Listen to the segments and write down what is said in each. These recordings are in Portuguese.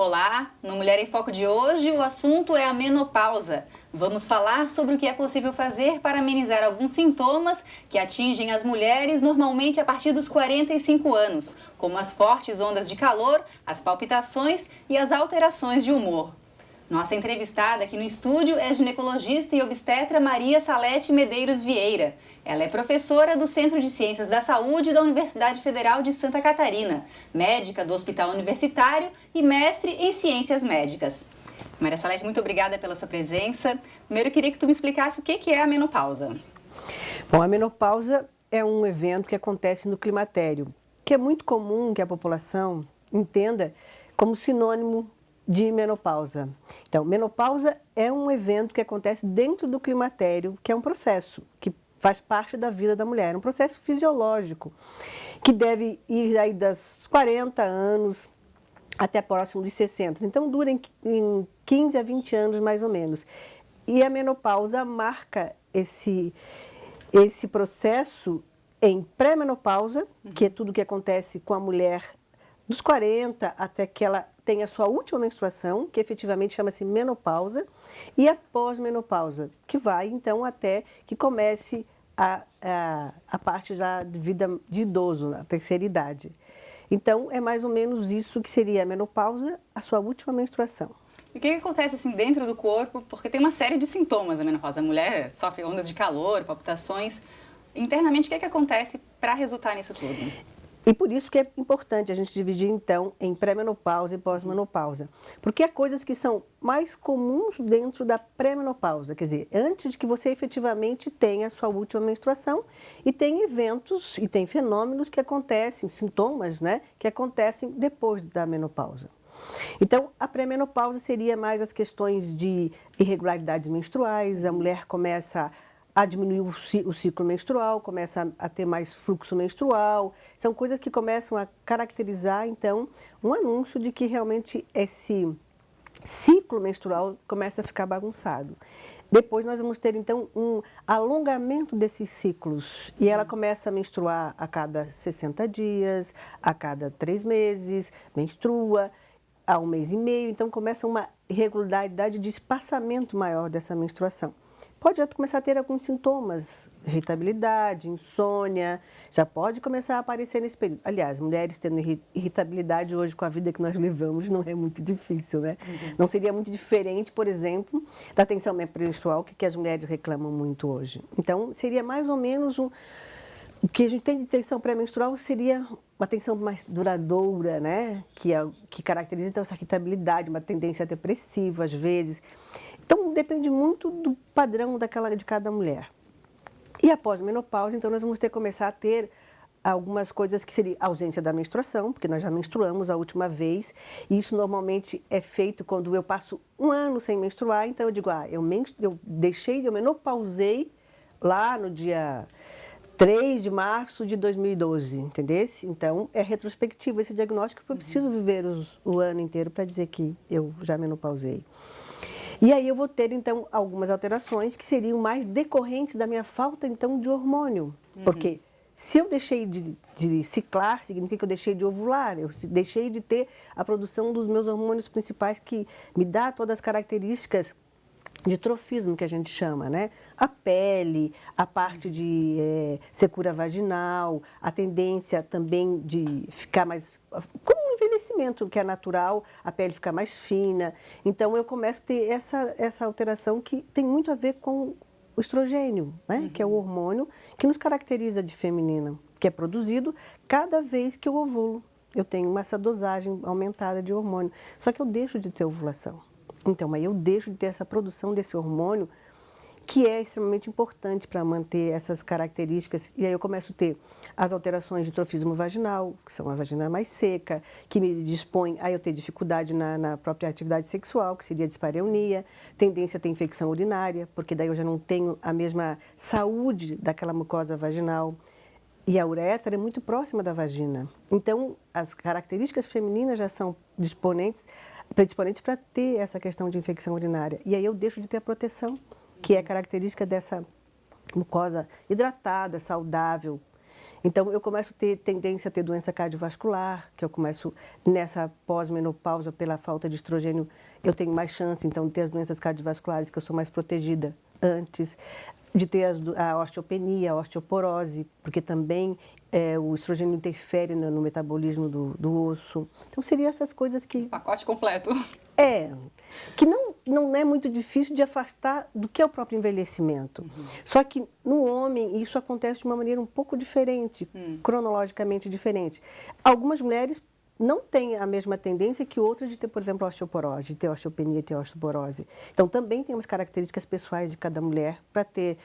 Olá, no Mulher em Foco de hoje o assunto é a menopausa. Vamos falar sobre o que é possível fazer para amenizar alguns sintomas que atingem as mulheres normalmente a partir dos 45 anos, como as fortes ondas de calor, as palpitações e as alterações de humor. Nossa entrevistada aqui no estúdio é a ginecologista e obstetra Maria Salete Medeiros Vieira. Ela é professora do Centro de Ciências da Saúde da Universidade Federal de Santa Catarina, médica do Hospital Universitário e mestre em Ciências Médicas. Maria Salete, muito obrigada pela sua presença. Primeiro, eu queria que tu me explicasse o que é a menopausa. Bom, a menopausa é um evento que acontece no climatério, que é muito comum que a população entenda como sinônimo de menopausa. Então, menopausa é um evento que acontece dentro do climatério, que é um processo que faz parte da vida da mulher, um processo fisiológico, que deve ir aí das 40 anos até próximo dos 60. Então, dura em 15 a 20 anos, mais ou menos. E a menopausa marca esse processo em pré-menopausa, que é tudo que acontece com a mulher dos 40 até que ela tem a sua última menstruação, que efetivamente chama-se menopausa, e a pós-menopausa, que vai então até que comece a parte já de vida de idoso, na terceira idade. Então, é mais ou menos isso que seria a menopausa, a sua última menstruação. E o que acontece assim dentro do corpo? Porque tem uma série de sintomas a menopausa. A mulher sofre ondas de calor, palpitações. Internamente, o que acontece para resultar nisso tudo? E por isso que é importante a gente dividir, então, em pré-menopausa e pós-menopausa. Porque há coisas que são mais comuns dentro da pré-menopausa, quer dizer, antes de que você efetivamente tenha a sua última menstruação, e tem eventos e tem fenômenos que acontecem, sintomas, né, que acontecem depois da menopausa. Então, a pré-menopausa seria mais as questões de irregularidades menstruais, a mulher começa a diminuir o ciclo menstrual, começa a ter mais fluxo menstrual. São coisas que começam a caracterizar, então, um anúncio de que realmente esse ciclo menstrual começa a ficar bagunçado. Depois nós vamos ter, então, um alongamento desses ciclos. E ela começa a menstruar a cada 60 dias, a cada 3 meses, menstrua a 1 mês e meio. Então, começa uma irregularidade de espaçamento maior dessa menstruação. Pode já começar a ter alguns sintomas, irritabilidade, insônia, já pode começar a aparecer nesse período. Aliás, mulheres tendo irritabilidade hoje com a vida que nós levamos não é muito difícil, né? Não seria muito diferente, por exemplo, da tensão menstrual que as mulheres reclamam muito hoje. Então, seria mais ou menos o que a gente tem de tensão pré-menstrual seria uma tensão mais duradoura, né? Que caracteriza então essa irritabilidade, uma tendência depressiva às vezes. Então, depende muito do padrão de cada mulher. E após a menopausa, então, nós vamos ter que começar a ter algumas coisas que seria a ausência da menstruação, porque nós já menstruamos a última vez, e isso normalmente é feito quando eu passo 1 ano sem menstruar, então eu digo, eu menopausei lá no dia 3 de março de 2012, entendeu? Então, é retrospectivo esse diagnóstico, porque eu preciso viver o ano inteiro para dizer que eu já menopausei. E aí eu vou ter, então, algumas alterações que seriam mais decorrentes da minha falta, então, de hormônio. Porque se eu deixei de ciclar, significa que eu deixei de ovular, eu deixei de ter a produção dos meus hormônios principais que me dá todas as características de trofismo, que a gente chama, né? A pele, a parte de secura vaginal, a tendência também de ficar mais... Como um envelhecimento que é natural, a pele fica mais fina. Então, eu começo a ter essa alteração que tem muito a ver com o estrogênio, né? Que é o hormônio que nos caracteriza de feminina, que é produzido cada vez que eu ovulo. Eu tenho essa dosagem aumentada de hormônio, só que eu deixo de ter ovulação. Então, aí eu deixo de ter essa produção desse hormônio, que é extremamente importante para manter essas características. E aí eu começo a ter as alterações de trofismo vaginal, que são a vagina mais seca, que me dispõe a eu ter dificuldade na própria atividade sexual, que seria a dispareunia, tendência a ter infecção urinária, porque daí eu já não tenho a mesma saúde daquela mucosa vaginal. E a uretra é muito próxima da vagina. Então, as características femininas já são predisponentes para ter essa questão de infecção urinária. E aí eu deixo de ter a proteção, que é característica dessa mucosa hidratada, saudável. Então, eu começo a ter tendência a ter doença cardiovascular, que eu começo nessa pós-menopausa, pela falta de estrogênio, eu tenho mais chance, então, de ter as doenças cardiovasculares, que eu sou mais protegida antes, de ter a osteopenia, a osteoporose, porque também o estrogênio interfere no metabolismo do osso. Então, seriam essas coisas que... Pacote completo. Que não é muito difícil de afastar do que é o próprio envelhecimento. Só que no homem isso acontece de uma maneira um pouco diferente, cronologicamente diferente. Algumas mulheres não têm a mesma tendência que outras de ter, por exemplo, osteoporose, de ter osteopenia e ter osteoporose. Então, também tem umas características pessoais de cada mulher para ter,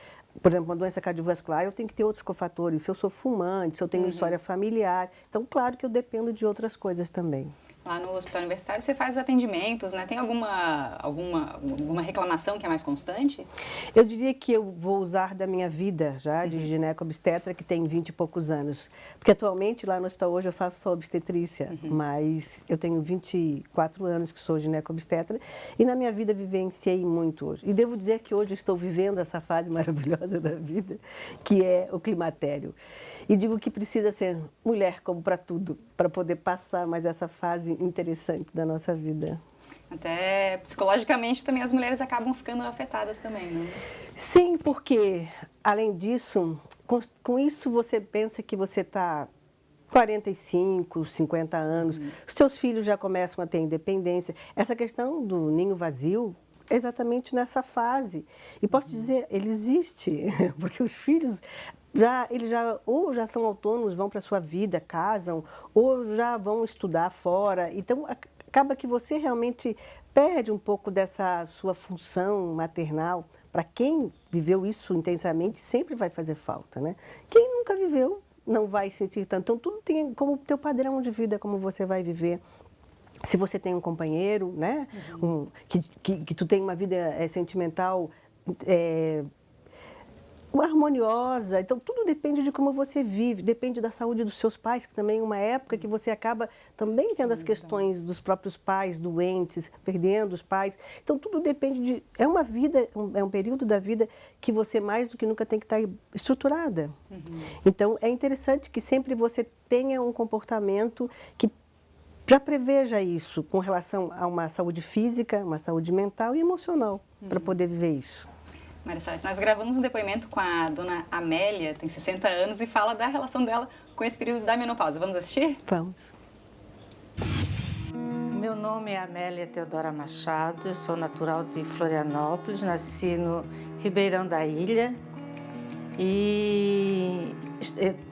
por exemplo, uma doença cardiovascular, eu tenho que ter outros cofatores, se eu sou fumante, se eu tenho história familiar. Então, claro que eu dependo de outras coisas também. Lá no Hospital Universitário você faz atendimentos, né? Tem alguma reclamação que é mais constante? Eu diria que eu vou usar da minha vida já de gineco-obstetra, que tem 20 e poucos anos. Porque atualmente lá no hospital hoje eu faço só obstetrícia, mas eu tenho 24 anos que sou gineco-obstetra e na minha vida vivenciei muito hoje. E devo dizer que hoje eu estou vivendo essa fase maravilhosa da vida, que é o climatério. E digo que precisa ser mulher como para tudo, para poder passar mais essa fase interessante da nossa vida. Até psicologicamente também as mulheres acabam ficando afetadas também, né? Sim, porque além disso, com isso você pensa que você está 45, 50 anos, os seus filhos já começam a ter independência. Essa questão do ninho vazio é exatamente nessa fase. E posso dizer, ele existe, porque os filhos eles ou já são autônomos, vão para a sua vida, casam, ou já vão estudar fora. Então, acaba que você realmente perde um pouco dessa sua função maternal. Para quem viveu isso intensamente, sempre vai fazer falta, né? Quem nunca viveu não vai sentir tanto. Então, tudo tem como teu padrão de vida, como você vai viver. Se você tem um companheiro, né? Que tu tem uma vida sentimental harmoniosa, então tudo depende de como você vive, depende da saúde dos seus pais, que também é uma época que você acaba também tendo as questões dos próprios pais doentes, perdendo os pais, então tudo depende é uma vida, é um período da vida que você mais do que nunca tem que estar estruturada. Então é interessante que sempre você tenha um comportamento que já preveja isso com relação a uma saúde física, uma saúde mental e emocional, para poder viver isso. Marissete, nós gravamos um depoimento com a dona Amélia, tem 60 anos, e fala da relação dela com esse período da menopausa. Vamos assistir? Vamos. Meu nome é Amélia Teodora Machado, eu sou natural de Florianópolis, nasci no Ribeirão da Ilha e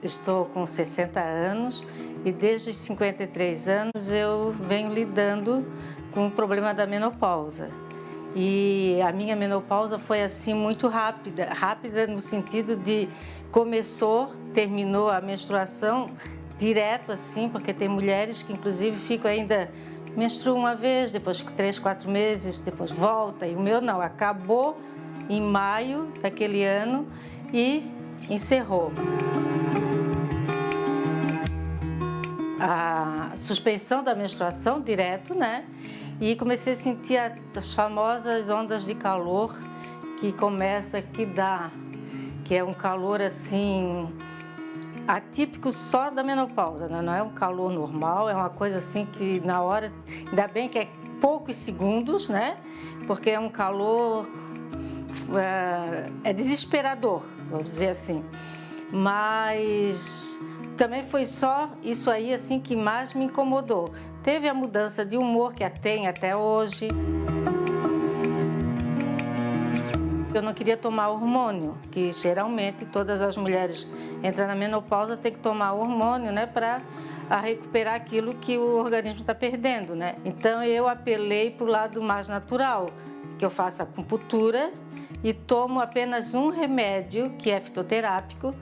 estou com 60 anos e desde os 53 anos eu venho lidando com o problema da menopausa. E a minha menopausa foi assim muito rápida no sentido de terminou a menstruação direto assim, porque tem mulheres que inclusive ficam ainda, menstruam uma vez, depois 3, 4 meses, depois volta, e o meu não, acabou em maio daquele ano e encerrou. A suspensão da menstruação direto, né? E comecei a sentir as famosas ondas de calor que é um calor assim atípico só da menopausa, né? Não é um calor normal, é uma coisa assim que na hora, ainda bem que é poucos segundos, né? Porque é um calor desesperador, vamos dizer assim. Mas também foi só isso aí assim que mais me incomodou. Teve a mudança de humor que tem até hoje. Eu não queria tomar hormônio, que geralmente todas as mulheres entram na menopausa têm que tomar hormônio, né, para recuperar aquilo que o organismo está perdendo, né? Então eu apelei para o lado mais natural, que eu faço acupuntura e tomo apenas um remédio que é fitoterápico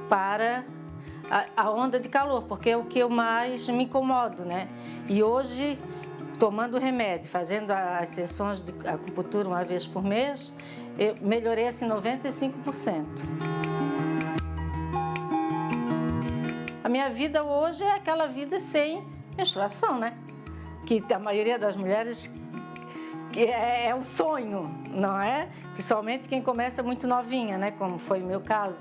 para a onda de calor, porque é o que eu mais me incomodo, né? E hoje, tomando remédio, fazendo as sessões de acupuntura uma vez por mês, eu melhorei assim 95%. A minha vida hoje é aquela vida sem menstruação, né? Que a maioria das mulheres é um sonho, não é? Principalmente quem começa muito novinha, né? Como foi o meu caso.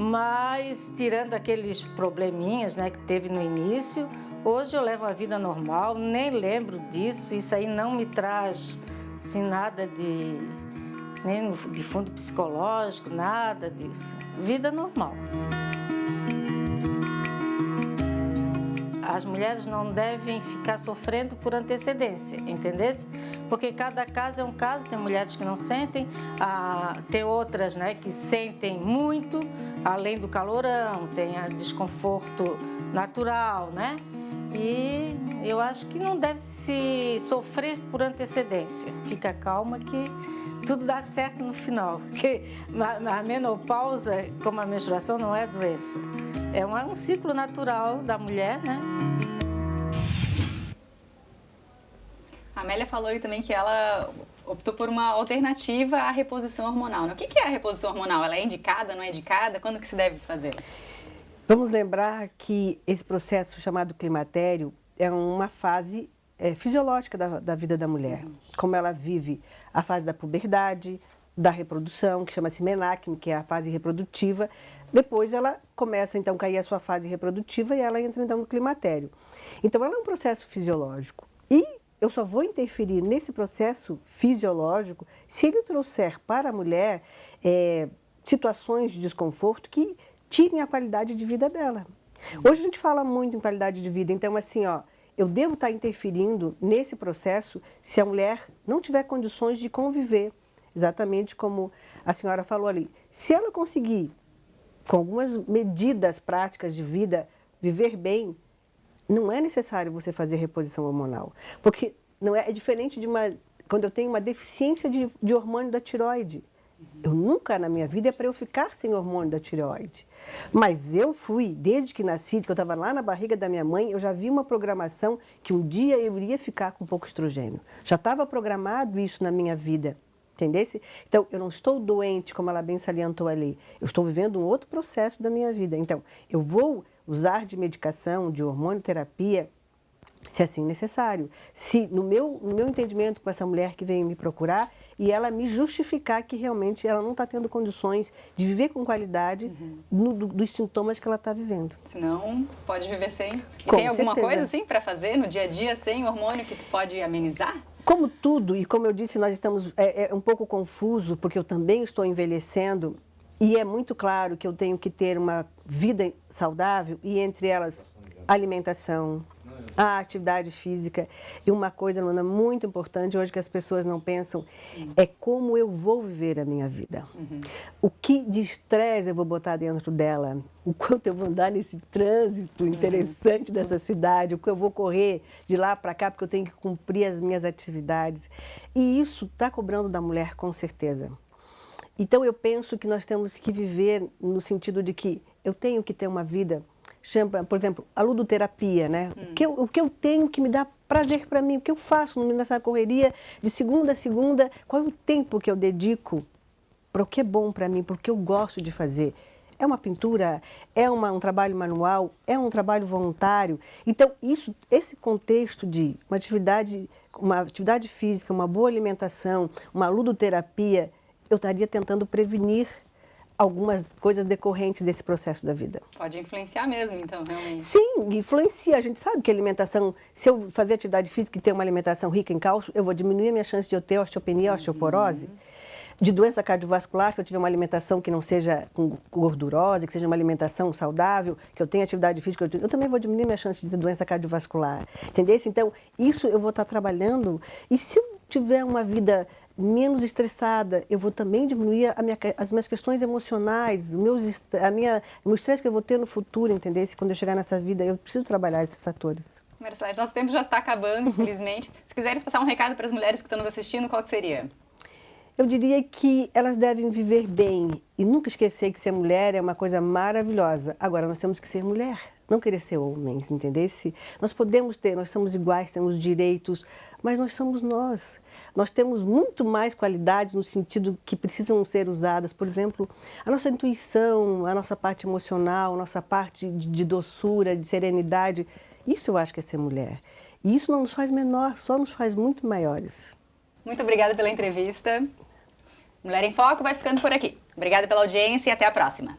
Mas, tirando aqueles probleminhas, né, que teve no início, hoje eu levo a vida normal, nem lembro disso. Isso aí não me traz assim, nada nem de fundo psicológico, nada disso. Vida normal. As mulheres não devem ficar sofrendo por antecedência, entendesse? Porque cada caso é um caso, tem mulheres que não sentem, tem outras, né, que sentem muito, além do calorão, tem desconforto natural, né? E eu acho que não deve se sofrer por antecedência. Fica calma que tudo dá certo no final. Porque a menopausa, como a menstruação, não é doença. É um ciclo natural da mulher, né? A Amélia falou ali também que ela optou por uma alternativa à reposição hormonal, né? O que é a reposição hormonal? Ela é indicada, não é indicada? Quando que se deve fazer? Vamos lembrar que esse processo chamado climatério é uma fase fisiológica da vida da mulher. Como ela vive a fase da puberdade, da reprodução, que chama-se menacme, que é a fase reprodutiva. Depois ela começa então a cair a sua fase reprodutiva e ela entra então no climatério. Então ela é um processo fisiológico. E eu só vou interferir nesse processo fisiológico se ele trouxer para a mulher situações de desconforto que tirem a qualidade de vida dela. Hoje a gente fala muito em qualidade de vida, então assim, eu devo estar interferindo nesse processo se a mulher não tiver condições de conviver, exatamente como a senhora falou ali. Se ela conseguir, com algumas medidas práticas de vida, viver bem, não é necessário você fazer reposição hormonal, porque não é diferente quando eu tenho uma deficiência de hormônio da tireoide. Eu nunca na minha vida é para eu ficar sem hormônio da tireoide. Mas eu fui, desde que nasci, que eu estava lá na barriga da minha mãe, eu já vi uma programação que um dia eu iria ficar com pouco estrogênio. Já estava programado isso na minha vida, entendesse? Então, eu não estou doente, como ela bem salientou ali. Eu estou vivendo um outro processo da minha vida. Então, eu vou usar de medicação, de hormonioterapia, se assim necessário. Se no meu entendimento com essa mulher que veio me procurar e ela me justificar que realmente ela não está tendo condições de viver com qualidade dos sintomas que ela está vivendo. Senão, pode viver sem. E Com tem alguma certeza. coisa assim para fazer no dia a dia sem hormônio que tu pode amenizar? Como tudo, e como eu disse, nós estamos um pouco confuso, porque eu também estou envelhecendo, e é muito claro que eu tenho que ter uma vida saudável, e entre elas, alimentação, a atividade física. E uma coisa, Luana, muito importante hoje que as pessoas não pensam, é como eu vou viver a minha vida. O que de estresse eu vou botar dentro dela, o quanto eu vou andar nesse trânsito interessante dessa cidade, o que eu vou correr de lá para cá, porque eu tenho que cumprir as minhas atividades. E isso está cobrando da mulher, com certeza. Então, eu penso que nós temos que viver no sentido de que eu tenho que ter uma vida, por exemplo, a ludoterapia, né? O que eu tenho que me dá prazer para mim, o que eu faço nessa correria de segunda a segunda, qual é o tempo que eu dedico para o que é bom para mim, para o que eu gosto de fazer. É uma pintura, é um trabalho manual, é um trabalho voluntário. Então, esse contexto de uma atividade física, uma boa alimentação, uma ludoterapia, eu estaria tentando prevenir algumas coisas decorrentes desse processo da vida. Pode influenciar mesmo, então, realmente. Sim, influencia. A gente sabe que a alimentação, se eu fazer atividade física e ter uma alimentação rica em cálcio, eu vou diminuir a minha chance de eu ter osteopenia, osteoporose. De doença cardiovascular, se eu tiver uma alimentação que não seja gordurosa, que seja uma alimentação saudável, que eu tenha atividade física, eu também vou diminuir a minha chance de ter doença cardiovascular. Entendeu? Então, isso eu vou estar trabalhando. E se eu tiver uma vida menos estressada, eu vou também diminuir as minhas questões emocionais, o meu estresse que eu vou ter no futuro, entendeu? Quando eu chegar nessa vida, eu preciso trabalhar esses fatores. Marcelete, nosso tempo já está acabando, infelizmente. Se quiseres passar um recado para as mulheres que estão nos assistindo, qual que seria? Eu diria que elas devem viver bem e nunca esquecer que ser mulher é uma coisa maravilhosa. Agora, nós temos que ser mulher, não querer ser homens, entendeu? Nós podemos nós somos iguais, temos direitos, mas nós somos nós. Nós temos muito mais qualidades no sentido que precisam ser usadas. Por exemplo, a nossa intuição, a nossa parte emocional, a nossa parte de doçura, de serenidade. Isso eu acho que é ser mulher. E isso não nos faz menor, só nos faz muito maiores. Muito obrigada pela entrevista. Mulher em Foco vai ficando por aqui. Obrigada pela audiência e até a próxima.